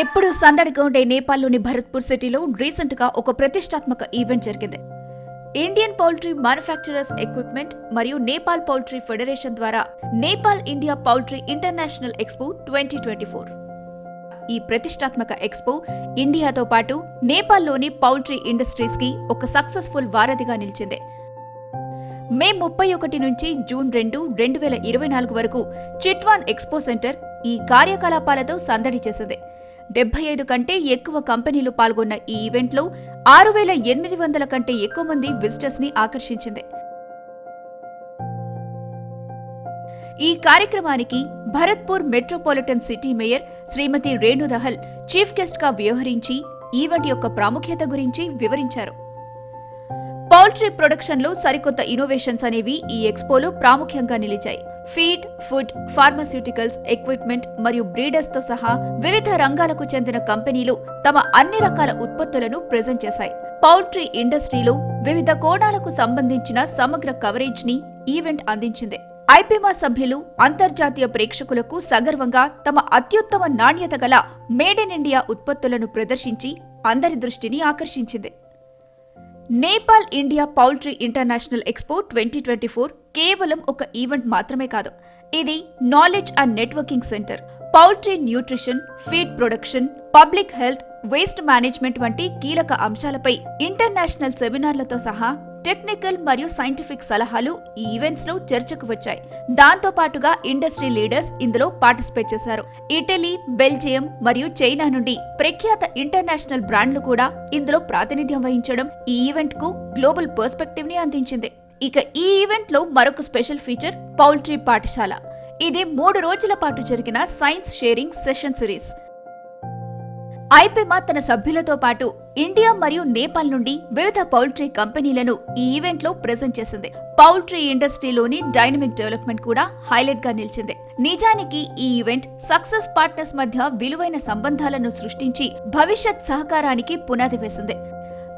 ఎప్పుడు సందడిగా ఉండే నేపాల్లోని భరత్పూర్ సిటీలో రీసెంట్ గా ఒక ప్రతిష్టాత్మక ఈవెంట్ జరిగింది. ఇండియన్ పౌల్ట్రీ మ్యానుఫ్యాక్చరర్స్ ఎక్విప్మెంట్ మరియు నేపాల్ పౌల్ట్రీ ఫెడరేషన్ ద్వారా Nepal India poultry international expo 2024. ఈ ప్రతిష్టాత్మక ఎక్స్పో ఇండియాతో పాటు నేపాల్లోని పౌల్ట్రీ ఇండస్ట్రీస్ కి ఒక సక్సెస్ఫుల్ వారధిగా నిలిచింది. మే 31 నుంచి జూన్ 2, 2024 వరకు చిట్వాన్ ఎక్స్పో సెంటర్ ఈ కార్యకలాపాలతో సందడి చేసింది. 75 కంటే ఎక్కువ కంపెనీలు పాల్గొన్న ఈ ఈవెంట్లో 6,800 కంటే ఎక్కువ మంది విజిటర్స్ ని ఆకర్షించింది. ఈ కార్యక్రమానికి భరత్పూర్ మెట్రోపాలిటన్ సిటీ మేయర్ శ్రీమతి రేణు దహల్ చీఫ్ గెస్ట్ గా వ్యవహరించి ఈవెంట్ యొక్క ప్రాముఖ్యత గురించి వివరించారు. పౌల్ట్రీ ప్రొడక్షన్ లో సరికొత్త ఇన్నోవేషన్స్ అనేవి ఈ ఎక్స్పోలో ప్రాముఖ్యంగా నిలిచాయి. ఫీడ్, ఫుడ్, ఫార్మాస్యూటికల్స్, ఎక్విప్మెంట్ మరియు బ్రీడర్స్ తో సహా వివిధ రంగాలకు చెందిన కంపెనీలు తమ అన్ని రకాల ఉత్పత్తులను ప్రెజెంట్ చేశాయి. పౌల్ట్రీ ఇండస్ట్రీలో వివిధ కోణాలకు సంబంధించిన సమగ్ర కవరేజ్ ని ఈవెంట్ అందించింది. ఐపెమా సభ్యులు అంతర్జాతీయ ప్రేక్షకులకు సగర్వంగా తమ అత్యుత్తమ నాణ్యత గల మేడ్ ఇన్ ఇండియా ఉత్పత్తులను ప్రదర్శించి అందరి దృష్టిని ఆకర్షించింది. Nepal India poultry international expo 2024 కేవలం ఒక ఈవెంట్ మాత్రమే కాదు. ఇది knowledge and networking centre. Poultry nutrition, feed production, public health, waste management వంటి కీలక అంశాలపై ఇంటర్నేషనల్ సెమినార్లతో సహా టెక్నికల్ మరియు సైంటిఫిక్ సలహాలు ఈ ఈవెంట్స్ లో చర్చకు వచ్చాయి. దాంతో పాటుగా ఇండస్ట్రీ లీడర్స్ ఇందులో పార్టిసిపేట్ చేశారు. ఇటలీ, బెల్జియం మరియు చైనా నుండి ప్రఖ్యాత ఇంటర్నేషనల్ బ్రాండ్లు కూడా ఇందులో ప్రాతినిధ్యం వహించడం ఈ ఈవెంట్ కు గ్లోబల్ పర్స్పెక్టివ్ ని అందించింది. ఇక ఈ ఈవెంట్ లో మరొక స్పెషల్ ఫీచర్ పౌల్ట్రీ పాఠశాల. ఇది 3 రోజుల పాటు జరిగిన సైన్స్ షేరింగ్ సెషన్ సిరీస్. ఐపెమా తన సభ్యులతో పాటు ఇండియా మరియు నేపాల్ నుండి వివిధ పౌల్ట్రీ కంపెనీలను ఈ ఈవెంట్ లో ప్రెజెంట్ చేసింది. పౌల్ట్రీ ఇండస్ట్రీలోని డైనమిక్ డెవలప్మెంట్ కూడా హైలైట్ గా నిలిచింది. నిజానికి ఈ ఈవెంట్ సక్సెస్ పార్ట్నర్స్ మధ్య విలువైన సంబంధాలను సృష్టించి భవిష్యత్ సహకారానికి పునాది వేసింది.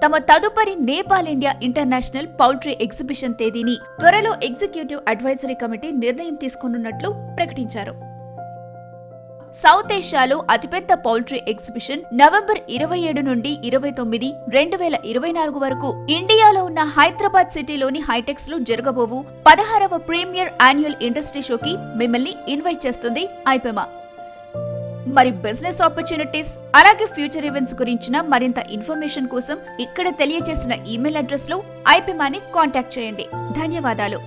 తమ తదుపరి Nepal India international poultry exhibition తేదీని త్వరలో ఎగ్జిక్యూటివ్ అడ్వైజరీ కమిటీ నిర్ణయం తీసుకున్నట్లు ప్రకటించారు. సౌత్ ఏషియాలో అతిపెద్ద పౌల్ట్రీ ఎగ్జిబిషన్ నవంబర్ 27 నుండి 29, 2024 వరకు ఇండియాలో ఉన్న హైదరాబాద్ సిటీలోని హైటెక్స్ లో జరగబోవు 16వ ప్రీమియర్ యాన్యువల్ ఇండస్ట్రీ షోకి మిమ్మల్ని ఇన్వైట్ చేస్తుంది ఐపెమా. మరి బిజినెస్ ఆపర్చునిటీస్ అలాగే ఫ్యూచర్ ఈవెంట్స్ గురించిన మరింత ఇన్ఫర్మేషన్ కోసం ఇక్కడ తెలియజేసిన ఈమెయిల్ అడ్రస్ లో ఐపెమాని కాంటాక్ట్ చేయండి. ధన్యవాదాలు.